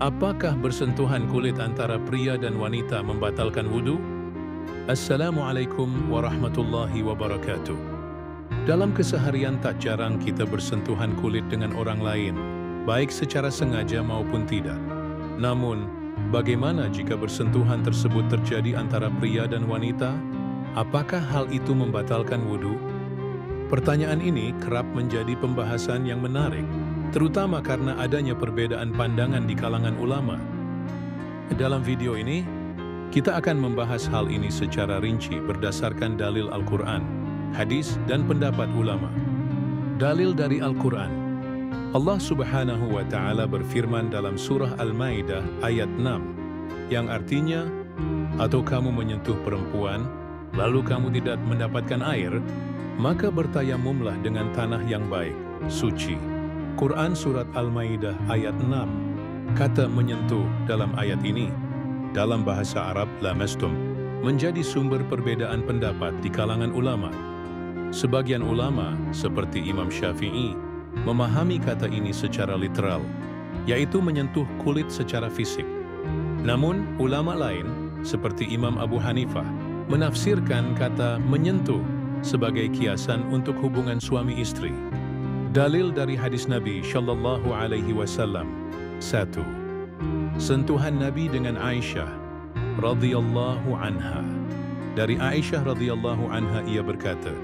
Apakah bersentuhan kulit antara pria dan wanita membatalkan wudu? Assalamualaikum warahmatullahi wabarakatuh. Dalam keseharian tak jarang kita bersentuhan kulit dengan orang lain, baik secara sengaja maupun tidak. Namun, bagaimana jika bersentuhan tersebut terjadi antara pria dan wanita? Apakah hal itu membatalkan wudu? Pertanyaan ini kerap menjadi pembahasan yang menarik, terutama karena adanya perbedaan pandangan di kalangan ulama. Dalam video ini, kita akan membahas hal ini secara rinci berdasarkan dalil Al-Quran, hadis, dan pendapat ulama. Dalil dari Al-Quran. Allah Subhanahu wa Ta'ala berfirman dalam surah Al-Maidah ayat 6, yang artinya, atau kamu menyentuh perempuan, lalu kamu tidak mendapatkan air, maka bertayamumlah dengan tanah yang baik, suci. Quran Surat Al-Maidah ayat 6. Kata menyentuh dalam ayat ini, dalam bahasa Arab lamastum, menjadi sumber perbedaan pendapat di kalangan ulama. Sebagian ulama, seperti Imam Syafi'i, memahami kata ini secara literal, yaitu menyentuh kulit secara fisik. Namun, ulama lain, seperti Imam Abu Hanifah, menafsirkan kata menyentuh sebagai kiasan untuk hubungan suami istri. Dalil dari hadis Nabi Shallallahu Alaihi Wasallam. 1. Sentuhan Nabi dengan Aisyah radhiyallahu anha. Dari Aisyah radhiyallahu anha ia berkata,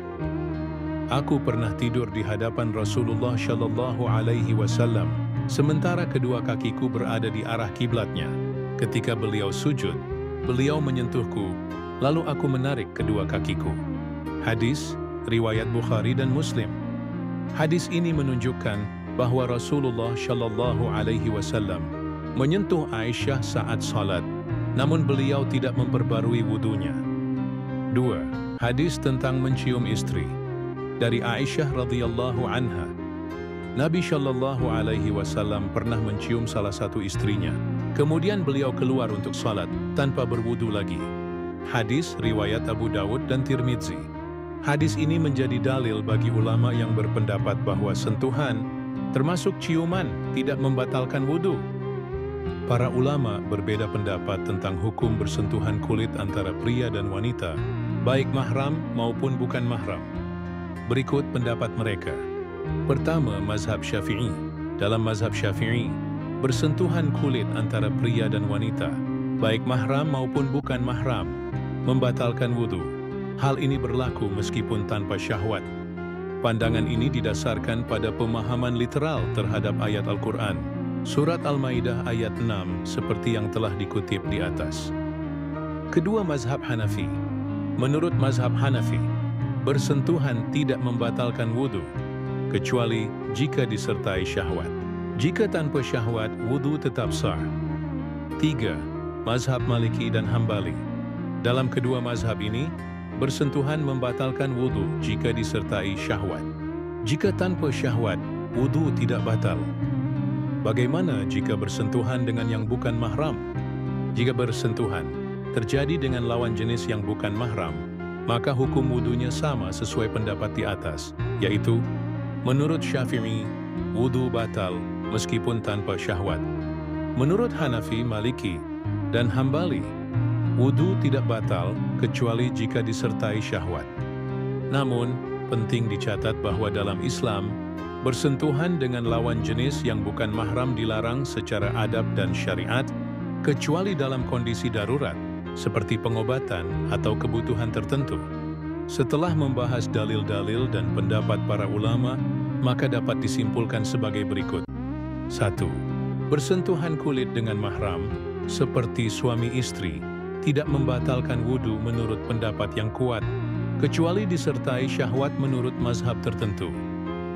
aku pernah tidur di hadapan Rasulullah Shallallahu Alaihi Wasallam, sementara kedua kakiku berada di arah kiblatnya. Ketika beliau sujud, beliau menyentuhku, lalu aku menarik kedua kakiku. Hadis riwayat Bukhari dan Muslim. Hadis ini menunjukkan bahwa Rasulullah Shallallahu Alaihi Wasallam menyentuh Aisyah saat salat, namun beliau tidak memperbarui wudunya. 2. Hadis tentang mencium istri. Dari Aisyah radhiyallahu anha, Nabi Shallallahu Alaihi Wasallam pernah mencium salah satu istrinya. Kemudian beliau keluar untuk salat tanpa berwudu lagi. Hadis riwayat Abu Dawud dan Tirmidzi. Hadis ini menjadi dalil bagi ulama yang berpendapat bahwa sentuhan, termasuk ciuman, tidak membatalkan wudu. Para ulama berbeda pendapat tentang hukum bersentuhan kulit antara pria dan wanita, baik mahram maupun bukan mahram. Berikut pendapat mereka. Pertama, mazhab Syafi'i. Dalam mazhab Syafi'i, bersentuhan kulit antara pria dan wanita, baik mahram maupun bukan mahram, membatalkan wudu. Hal ini berlaku meskipun tanpa syahwat. Pandangan ini didasarkan pada pemahaman literal terhadap ayat Al-Quran, Surat Al-Maidah ayat 6, seperti yang telah dikutip di atas. Kedua, mazhab Hanafi. Menurut mazhab Hanafi, bersentuhan tidak membatalkan wudu, kecuali jika disertai syahwat. Jika tanpa syahwat, wudu tetap sah. 3. Mazhab Maliki dan Hambali. Dalam kedua mazhab ini, bersentuhan membatalkan wudu jika disertai syahwat. Jika tanpa syahwat, wudu tidak batal. Bagaimana jika bersentuhan dengan yang bukan mahram? Jika bersentuhan terjadi dengan lawan jenis yang bukan mahram, maka hukum wudunya sama sesuai pendapat di atas, yaitu menurut Syafi'i, wudu batal meskipun tanpa syahwat. Menurut Hanafi, Maliki, dan Hambali, wudu tidak batal kecuali jika disertai syahwat. Namun, penting dicatat bahwa dalam Islam, bersentuhan dengan lawan jenis yang bukan mahram dilarang secara adab dan syariat, kecuali dalam kondisi darurat, seperti pengobatan atau kebutuhan tertentu. Setelah membahas dalil-dalil dan pendapat para ulama, maka dapat disimpulkan sebagai berikut. 1. Bersentuhan kulit dengan mahram, seperti suami istri, tidak membatalkan wudu menurut pendapat yang kuat, kecuali disertai syahwat menurut mazhab tertentu.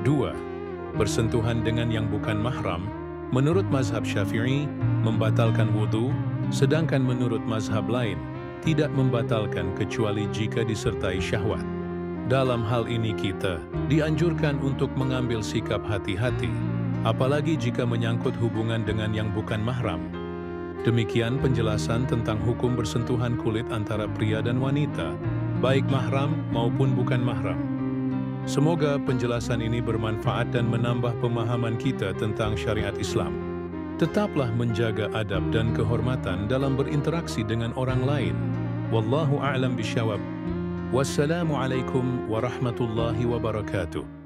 2. Bersentuhan dengan yang bukan mahram, menurut mazhab Syafi'i, membatalkan wudu, sedangkan menurut mazhab lain, tidak membatalkan kecuali jika disertai syahwat. Dalam hal ini kita dianjurkan untuk mengambil sikap hati-hati, apalagi jika menyangkut hubungan dengan yang bukan mahram. Demikian penjelasan tentang hukum bersentuhan kulit antara pria dan wanita, baik mahram maupun bukan mahram. Semoga penjelasan ini bermanfaat dan menambah pemahaman kita tentang syariat Islam. Tetaplah menjaga adab dan kehormatan dalam berinteraksi dengan orang lain. Wallahu a'lam bisyawab. Wassalamualaikum warahmatullahi wabarakatuh.